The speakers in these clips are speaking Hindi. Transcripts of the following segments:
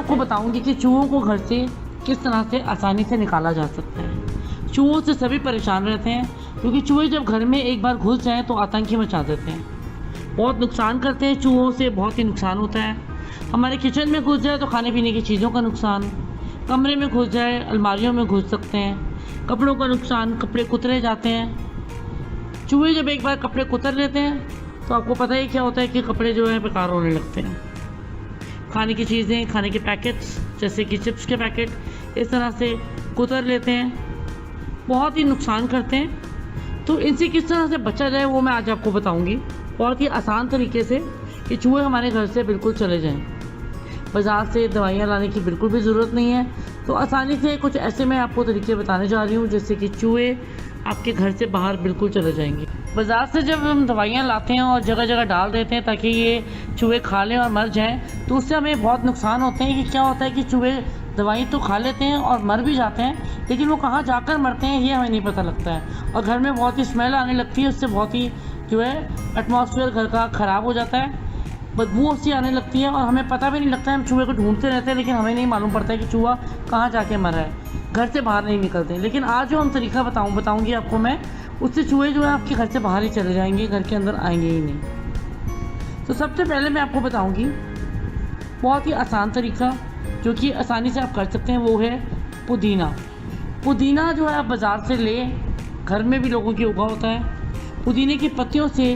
आपको बताऊंगी कि चूहों को घर से किस तरह से आसानी से निकाला जा सकता है। चूहों से सभी परेशान रहते हैं क्योंकि चूहे जब घर में एक बार घुस जाएं तो आतंक ही मचा देते हैं, बहुत नुकसान करते हैं। चूहों से बहुत ही नुकसान होता है। हमारे किचन में घुस जाए तो खाने पीने की चीज़ों का नुकसान, कमरे में घुस जाए, अलमारियों में घुस सकते हैं, कपड़ों का नुकसान, कपड़े कुतरे जाते हैं। चूहे जब एक बार कपड़े कुतर लेते हैं तो आपको पता ही क्या होता है कि कपड़े जो है बेकार होने लगते हैं। खाने की चीज़ें, खाने के पैकेट्स जैसे कि चिप्स के पैकेट इस तरह से कुतर लेते हैं, बहुत ही नुकसान करते हैं। तो इनसे किस तरह से बचा जाए वो मैं आज आपको बताऊंगी, बहुत ही आसान तरीके से, कि चूहे हमारे घर से बिल्कुल चले जाएं। बाज़ार से दवाइयाँ लाने की बिल्कुल भी ज़रूरत नहीं है। तो आसानी से कुछ ऐसे मैं आपको तरीके बताने जा रही हूँ जिससे कि चूहे आपके घर से बाहर बिल्कुल चले जाएंगे। बाज़ार से जब हम दवाइयाँ लाते हैं और जगह जगह डाल देते हैं ताकि ये चूहे खा लें और मर जाएं, तो उससे हमें बहुत नुकसान होते हैं। कि क्या होता है कि चूहे दवाई तो खा लेते हैं और मर भी जाते हैं, लेकिन वो कहाँ जाकर मरते हैं ये हमें नहीं पता लगता है। और घर में बहुत ही स्मेल आने लगती है, उससे बहुत ही जो है एटमॉस्फेयर घर का ख़राब हो जाता है, बदबू उससे आने लगती है और हमें पता भी नहीं लगता है। हम चूहे को ढूंढते रहते हैं लेकिन हमें नहीं मालूम पड़ता है कि चूहा कहाँ जाके मरा है, घर से बाहर नहीं निकलते। लेकिन आज जो हम तरीका बताऊँगी आपको मैं, उससे चूहे जो है आपके घर से बाहर ही चले जाएंगे, घर के अंदर आएंगे ही नहीं। तो सबसे पहले मैं आपको बताऊँगी बहुत ही आसान तरीका जो कि आसानी से आप कर सकते हैं, वो है पुदीना। पुदीना जो है आप बाज़ार से ले, घर में भी लोगों की उगा होता है। पुदीने की पत्तियों से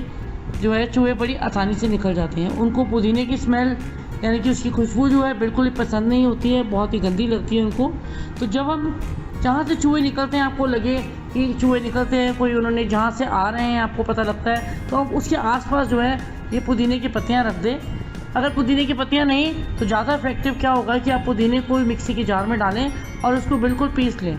जो है चूहे बड़ी आसानी से निकल जाते हैं। उनको पुदीने की स्मेल यानी कि उसकी खुशबू जो है बिल्कुल ही पसंद नहीं होती है, बहुत ही गंदी लगती है उनको। तो जब हम जहाँ से चूहे निकलते हैं, आपको लगे कि चूहे निकलते हैं, कोई उन्होंने जहाँ से आ रहे हैं आपको पता लगता है, तो आप उसके आसपास जो है ये पुदीने की पत्तियाँ रख दें। अगर पुदीने की पत्तियाँ नहीं तो ज़्यादा इफेक्टिव क्या होगा कि आप पुदीने को मिक्सी की जार में डालें और उसको बिल्कुल पीस लें,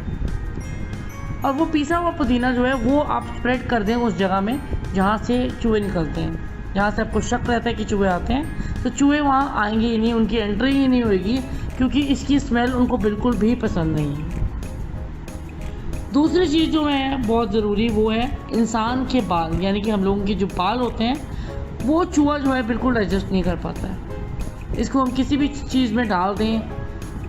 और वो पीसा हुआ पुदीना जो है वो आप स्प्रेड कर दें उस जगह में जहाँ से चूहे निकलते हैं, जहाँ से आपको शक रहता है कि चूहे आते हैं। तो चूहे वहाँ आएंगे ही नहीं, उनकी एंट्री ही नहीं होगी, क्योंकि इसकी स्मेल उनको बिल्कुल भी पसंद नहीं है। दूसरी चीज़ जो है बहुत ज़रूरी, वो है इंसान के बाल, यानी कि हम लोगों के जो बाल होते हैं वो चूहा जो है बिल्कुल डाइजेस्ट नहीं कर पाता है। इसको हम किसी भी चीज़ में डाल दें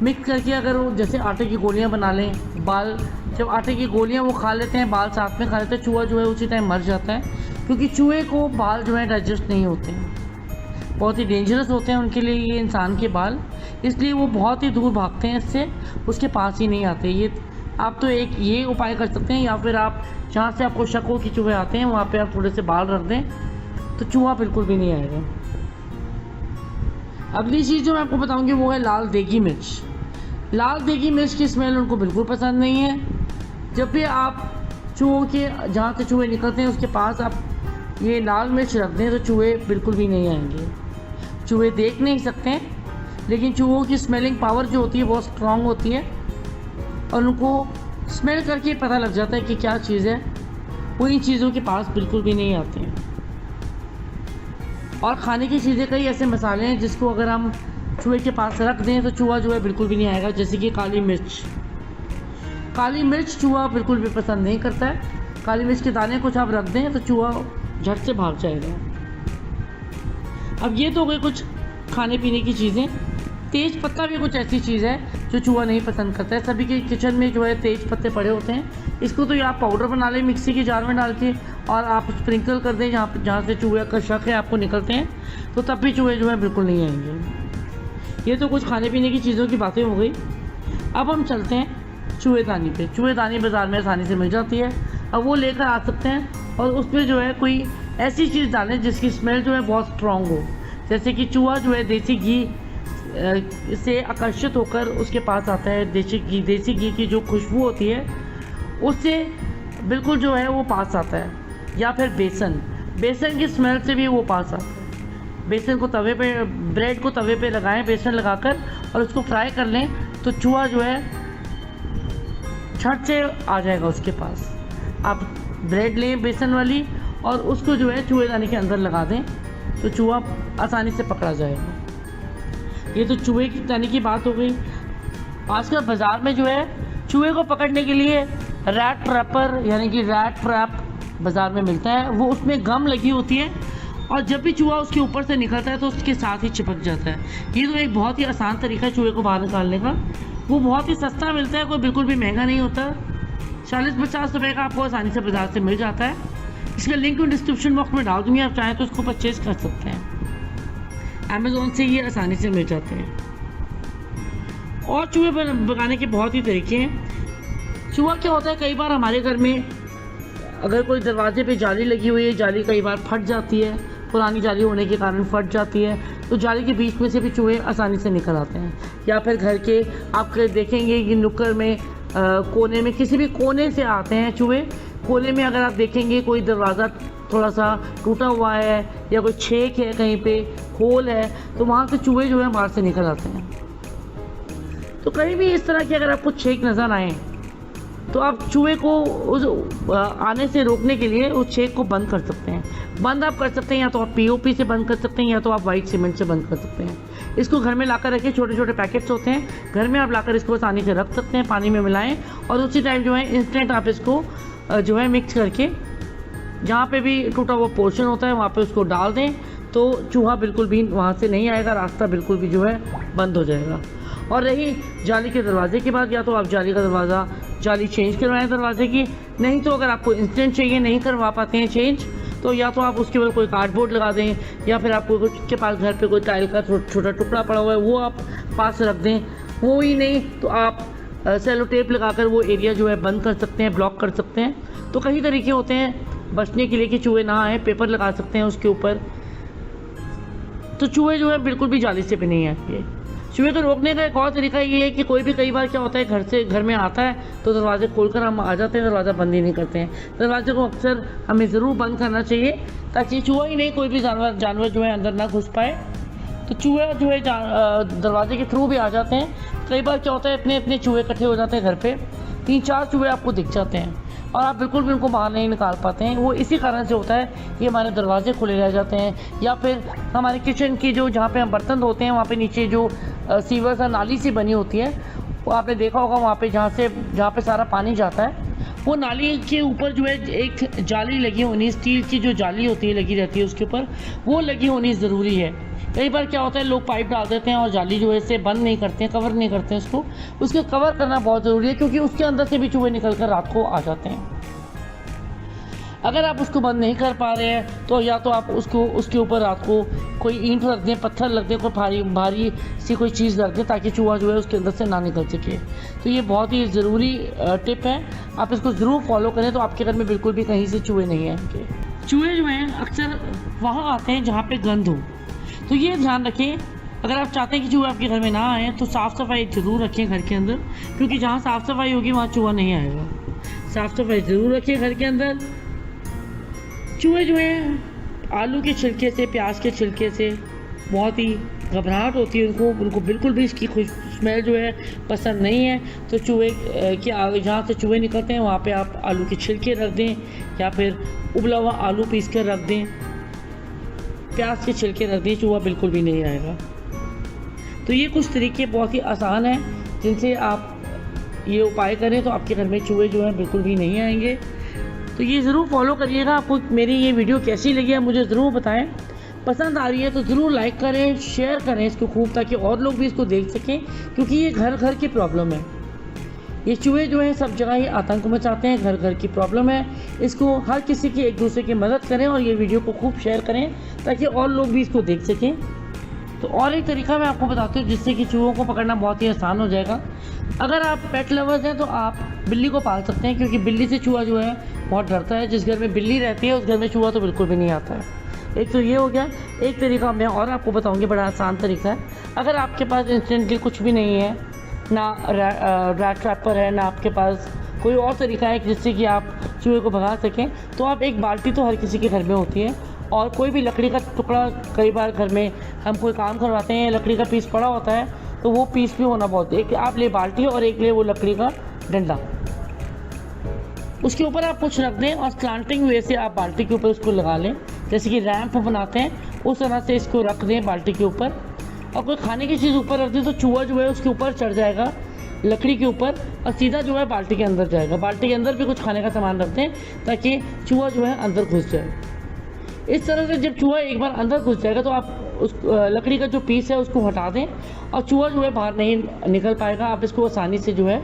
मिक्स करके, अगर वो जैसे आटे की गोलियां बना लें, बाल जब आटे की गोलियां वो खा लेते हैं, बाल साथ में खा लेते हैं, चूहा जो है उसी टाइम मर जाता है, क्योंकि चूहे को बाल जो है डाइजेस्ट नहीं होते हैं, बहुत ही डेंजरस होते हैं उनके लिए ये इंसान के बाल, इसलिए वो बहुत ही दूर भागते हैं इससे, उसके पास ही नहीं आते। ये आप तो एक ये उपाय कर सकते हैं, या फिर आप जहाँ से आपको शक हो कि चूहे आते हैं वहाँ पर आप थोड़े से बाल रख दें तो चूहा बिल्कुल भी नहीं आएगा। अगली चीज़ जो मैं आपको बताऊंगी वो है लाल देगी मिर्च। लाल देगी मिर्च की स्मेल उनको बिल्कुल पसंद नहीं है। जब भी आप चूहों के जहाँ से चूहे निकलते हैं उसके पास आप ये लाल मिर्च रख दें तो चूहे बिल्कुल भी नहीं आएंगे। चूहे देख नहीं सकते हैं, लेकिन चूहों की स्मेलिंग पावर जो होती है बहुत स्ट्रांग होती है, और उनको स्मेल करके पता लग जाता है कि क्या चीज़ है, वो इन चीज़ों के पास बिल्कुल भी नहीं आते हैं। और खाने की चीज़ें, कई ऐसे मसाले हैं जिसको अगर हम चूहे के पास रख दें तो चूहा जो है बिल्कुल भी नहीं आएगा, जैसे कि काली मिर्च। काली मिर्च चूहा बिल्कुल भी पसंद नहीं करता है। काली मिर्च के दाने कुछ आप रख दें तो चूहा झट से भाग जाएगा। अब ये तो हो गई कुछ खाने पीने की चीज़ें। तेज पत्ता भी कुछ ऐसी चीज़ है जो चूहा नहीं पसंद करता है। सभी के किचन में जो है तेज पत्ते पड़े होते हैं, इसको तो आप पाउडर बना लें मिक्सी की जार में डाल के, और आप स्प्रिंकल कर दें जहाँ से चूहे का शक है आपको निकलते हैं, तो तब भी चूहे जो है बिल्कुल नहीं आएंगे। ये तो कुछ खाने पीने की चीज़ों की बातें हो गई। अब हम चलते हैं चूहेदानी पे। चूहेदानी बाज़ार में आसानी से मिल जाती है, अब वो लेकर आ सकते हैं और उस पर जो है कोई ऐसी चीज़ डालें जिसकी स्मेल जो है बहुत स्ट्रॉन्ग हो, जैसे कि चूहा जो है देसी घी से आकर्षित होकर उसके पास आता है। देसी घी की जो खुशबू होती है उससे बिल्कुल जो है वो पास आता है, या फिर बेसन की स्मेल से भी वो पास आता है। बेसन को तवे पे, ब्रेड को तवे पे लगाएं बेसन लगाकर और उसको फ्राई कर लें तो चूहा जो है झट से आ जाएगा उसके पास। आप ब्रेड लें बेसन वाली और उसको जो है चूहेदानी के अंदर लगा दें तो चूहा आसानी से पकड़ा जाएगा। ये तो चूहे की दानी की बात हो गई। आजकल बाज़ार में जो है चूहे को पकड़ने के लिए रैट ट्रैपर यानी कि रैट ट्रैप बाज़ार में मिलता है। वो उसमें गम लगी होती है और जब भी चूहा उसके ऊपर से निकलता है तो उसके साथ ही चिपक जाता है। ये तो एक बहुत ही आसान तरीका है चूहे को बाहर निकालने का। वो बहुत ही सस्ता मिलता है, कोई बिल्कुल भी महंगा नहीं होता। 40-50 रुपये का आपको आसानी से बाजार से मिल जाता है। इसका लिंक मैं डिस्क्रिप्शन बॉक्स में डाल दूँगी, आप चाहें तो उसको परचेज़ कर सकते हैं। अमेज़ोन से ये आसानी से मिल जाते हैं। और चूहे भगाने के बहुत ही तरीके हैं। चूहा क्या होता है, कई बार हमारे घर में अगर कोई दरवाजे पे जाली लगी हुई है, जाली कई बार फट जाती है, पुरानी जाली होने के कारण फट जाती है, तो जाली के बीच में से भी चूहे आसानी से निकल आते हैं। या फिर घर के आप देखेंगे कि नुक्कड़ में कोने में किसी भी कोने से आते हैं चूहे। कोने में अगर आप देखेंगे कोई दरवाज़ा थोड़ा सा टूटा हुआ है या कोई छेद है, कहीं पे होल है, तो वहाँ से चूहे जो है बाहर से निकल आते हैं। तो कहीं भी इस तरह की अगर आपको छेद नज़र आए तो आप चूहे को उस आने से रोकने के लिए उस छेद को बंद कर सकते हैं। बंद आप कर सकते हैं, या तो आप पीओपी से बंद कर सकते हैं, या तो आप वाइट सीमेंट से बंद कर सकते हैं। इसको घर में लाकर रखें, छोटे छोटे पैकेट्स होते हैं, घर में आप लाकर इसको आसानी से रख सकते हैं, पानी में मिलाएं और उसी टाइम जो है इंस्टेंट आप इसको जो है मिक्स करके जहाँ पे भी टूटा हुआ पोर्शन होता है वहाँ पे उसको डाल दें, तो चूहा बिल्कुल भी वहाँ से नहीं आएगा, रास्ता बिल्कुल भी जो है बंद हो जाएगा। और रही जाली के दरवाजे की बात, या तो आप जाली का दरवाज़ा जाली चेंज करवाएं दरवाजे की, नहीं तो अगर आपको इंस्टेंट चाहिए, नहीं करवा पाते हैं चेंज, तो या तो आप उसके ऊपर कोई कार्डबोर्ड लगा दें, या फिर आपको के पास घर पे कोई टाइल का छोटा टुकड़ा पड़ा हुआ है वो आप पास रख दें। वो ही नहीं तो आप सेलो टेप लगाकर वो एरिया जो है बंद कर सकते हैं, ब्लॉक कर सकते हैं। तो कई तरीके होते हैं बचने के लिए कि चूहे ना आए। पेपर लगा सकते हैं उसके ऊपर, तो चूहे जो है बिल्कुल भी जाली से भी नहीं आएंगे। चूहे को रोकने का एक और तरीका ये है कि कोई भी कई बार क्या होता है घर में आता है तो दरवाजे खोलकर हम आ जाते हैं, दरवाज़ा बंद ही नहीं करते हैं। दरवाजे को अक्सर हमें ज़रूर बंद करना चाहिए ताकि चूहा ही नहीं कोई भी जानवर जो है अंदर ना घुस पाए। तो चूहे जो है दरवाजे के थ्रू भी आ जाते हैं। कई बार क्या होता है अपने अपने चूहे इकट्ठे हो जाते हैं घर पे, 3-4 चूहे आपको दिख जाते हैं और आप बिल्कुल भी उनको बाहर नहीं निकाल पाते हैं। वो इसी कारण से होता है कि हमारे दरवाजे खुले रह जाते हैं, या फिर हमारे किचन की जो जहाँ पे हम बर्तन धोते हैं वहाँ पे नीचे जो सीवर सा नाली सी बनी होती है, वो आपने देखा होगा वहाँ पे जहाँ पे सारा पानी जाता है, वो नाली के ऊपर जो है एक जाली लगी होनी, स्टील की जो जाली होती है लगी रहती है उसके ऊपर, वो लगी होनी ज़रूरी है। कई बार क्या होता है लोग पाइप डाल देते हैं और जाली जो है इसे बंद नहीं करते हैं, कवर नहीं करते हैं उसको कवर करना बहुत ज़रूरी है, क्योंकि उसके अंदर से भी चूहे निकल कर रात को आ जाते हैं। अगर आप उसको बंद नहीं कर पा रहे हैं तो या तो आप उसके ऊपर रात को कोई ईंट रख दें, पत्थर रख दें, कोई भारी सी कोई चीज़ रख दें ताकि चूहा जो है उसके अंदर से ना निकल सके। तो ये बहुत ही ज़रूरी टिप है, आप इसको ज़रूर फॉलो करें तो आपके घर में बिल्कुल भी कहीं से चूहे नहीं आएंगे। चूहे जो हैं अक्सर वहाँ आते हैं जहाँ पे गंद हो, तो ये ध्यान रखें अगर आप चाहते हैं कि चूहे आपके घर में ना आए तो साफ़ सफाई ज़रूर रखें घर के अंदर, क्योंकि जहाँ साफ़ सफाई होगी वहाँ चूहा नहीं आएगा। साफ़ सफाई ज़रूर रखें घर के अंदर। चूहे जो हैं आलू के छिलके से, प्याज के छिलके से बहुत ही घबराहट होती है उनको बिल्कुल भी इसकी स्मेल जो है पसंद नहीं है। तो चूहे के जहाँ से चूहे निकलते हैं वहाँ पे आप आलू के छिलके रख दें, या फिर उबला हुआ आलू पीस कर रख दें, प्याज के छिलके रख दें, चूहा बिल्कुल भी नहीं आएगा। तो ये कुछ तरीके बहुत ही आसान हैं जिनसे आप ये उपाय करें तो आपके घर में चूहे जो हैं बिल्कुल भी नहीं आएंगे। तो ये ज़रूर फॉलो करिएगा। आपको मेरी ये वीडियो कैसी लगी है मुझे ज़रूर बताएं। पसंद आ रही है तो ज़रूर लाइक करें, शेयर करें इसको खूब, ताकि और लोग भी इसको देख सकें, क्योंकि ये घर घर की प्रॉब्लम है। ये चूहे जो हैं सब जगह ही आतंक मचाते हैं, घर घर की प्रॉब्लम है। इसको हर किसी की एक दूसरे की मदद करें और ये वीडियो को खूब शेयर करें ताकि और लोग भी इसको देख सकें। तो और एक तरीका मैं आपको बताती हूँ जिससे कि चूहों को पकड़ना बहुत ही आसान हो जाएगा। अगर आप पेट लवर्स हैं तो आप बिल्ली को पाल सकते हैं, क्योंकि बिल्ली से चूहा जो है बहुत डरता है। जिस घर में बिल्ली रहती है उस घर में चूहा तो बिल्कुल भी नहीं आता है। एक तो ये हो गया। एक तरीका मैं और आपको बताऊंगी, बड़ा आसान तरीका है। अगर आपके पास इंस्टेंटली कुछ भी नहीं है, ना रैट ट्रैपर है, ना आपके पास कोई और तरीका है जिससे कि आप चूहे को भगा सकें, तो आप एक बाल्टी तो हर किसी के घर में होती है, और कोई भी लकड़ी का टुकड़ा, कई बार घर में हम कोई काम करवाते हैं लकड़ी का पीस पड़ा होता है, तो वो पीस भी होना बहुत, एक आप ले बाल्टी और एक ले वो लकड़ी का डंडा, उसके ऊपर आप कुछ रख दें और स्लांटिंग वे से आप बाल्टी के ऊपर उसको लगा लें, जैसे कि रैंप बनाते हैं उस तरह से इसको रख दें बाल्टी के ऊपर। और कोई खाने की चीज़ ऊपर रख दें तो चूहा जो है उसके ऊपर चढ़ जाएगा लकड़ी के ऊपर और सीधा जो है बाल्टी के अंदर जाएगा। बाल्टी के अंदर भी कुछ खाने का सामान रख दें ताकि चूहा जो है अंदर घुस जाए। इस तरह से जब चूहा एक बार अंदर घुस जाएगा तो आप उस लकड़ी का जो पीस है उसको हटा दें और चूहा जो है बाहर नहीं निकल पाएगा। आप इसको आसानी से जो है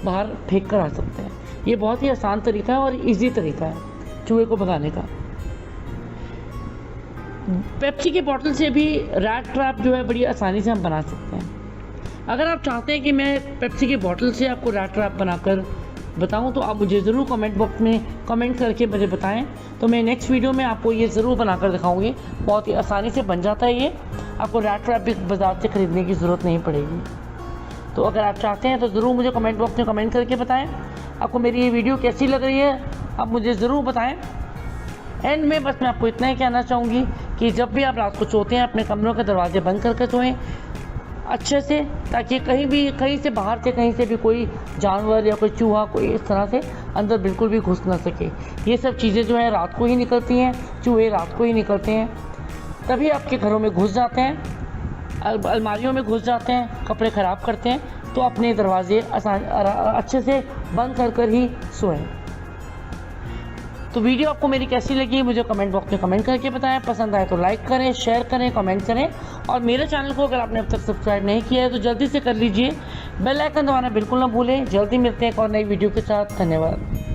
बाहर फेंक कर आ सकते हैं। ये बहुत ही आसान तरीका है और इजी तरीका है चूहे को भगाने का। पेप्सी की बोतल से भी रैट ट्रैप जो है बड़ी आसानी से हम बना सकते हैं। अगर आप चाहते हैं कि मैं पेप्सी की बोतल से आपको रैट ट्रैप बनाकर बताऊं तो आप मुझे ज़रूर कमेंट बॉक्स में कमेंट करके मुझे बताएं, तो मैं नेक्स्ट वीडियो में आपको ये ज़रूर बनाकर दिखाऊंगी। बहुत ही आसानी से बन जाता है ये, आपको रैट ट्रैप भी बाज़ार से ख़रीदने की ज़रूरत नहीं पड़ेगी। तो अगर आप चाहते हैं तो ज़रूर मुझे कमेंट बॉक्स में कमेंट करके बताएं आपको मेरी ये वीडियो कैसी लग रही है, आप मुझे ज़रूर बताएं। एंड में बस मैं आपको इतना ही कहना चाहूँगी कि जब भी आप रात को सोते हैं अपने कमरों के दरवाजे बंद करके सोएं अच्छे से, ताकि कहीं से बाहर से कहीं से भी कोई जानवर या कोई चूहा कोई इस तरह से अंदर बिल्कुल भी घुस ना सके। ये सब चीज़ें जो है रात को ही निकलती हैं, चूहे रात को ही निकलते हैं, तभी आपके घरों में घुस जाते हैं, अलमारियों में घुस जाते हैं, कपड़े ख़राब करते हैं। तो अपने दरवाजे अच्छे से बंद कर ही सोएं। तो वीडियो आपको मेरी कैसी लगी मुझे कमेंट बॉक्स में कमेंट करके बताएं। पसंद आए तो लाइक करें, शेयर करें, कमेंट करें और मेरे चैनल को अगर आपने अब तक सब्सक्राइब नहीं किया है तो जल्दी से कर लीजिए। बेल आइकन दबाना बिल्कुल ना भूलें। जल्दी मिलते हैं एक और नई वीडियो के साथ। धन्यवाद।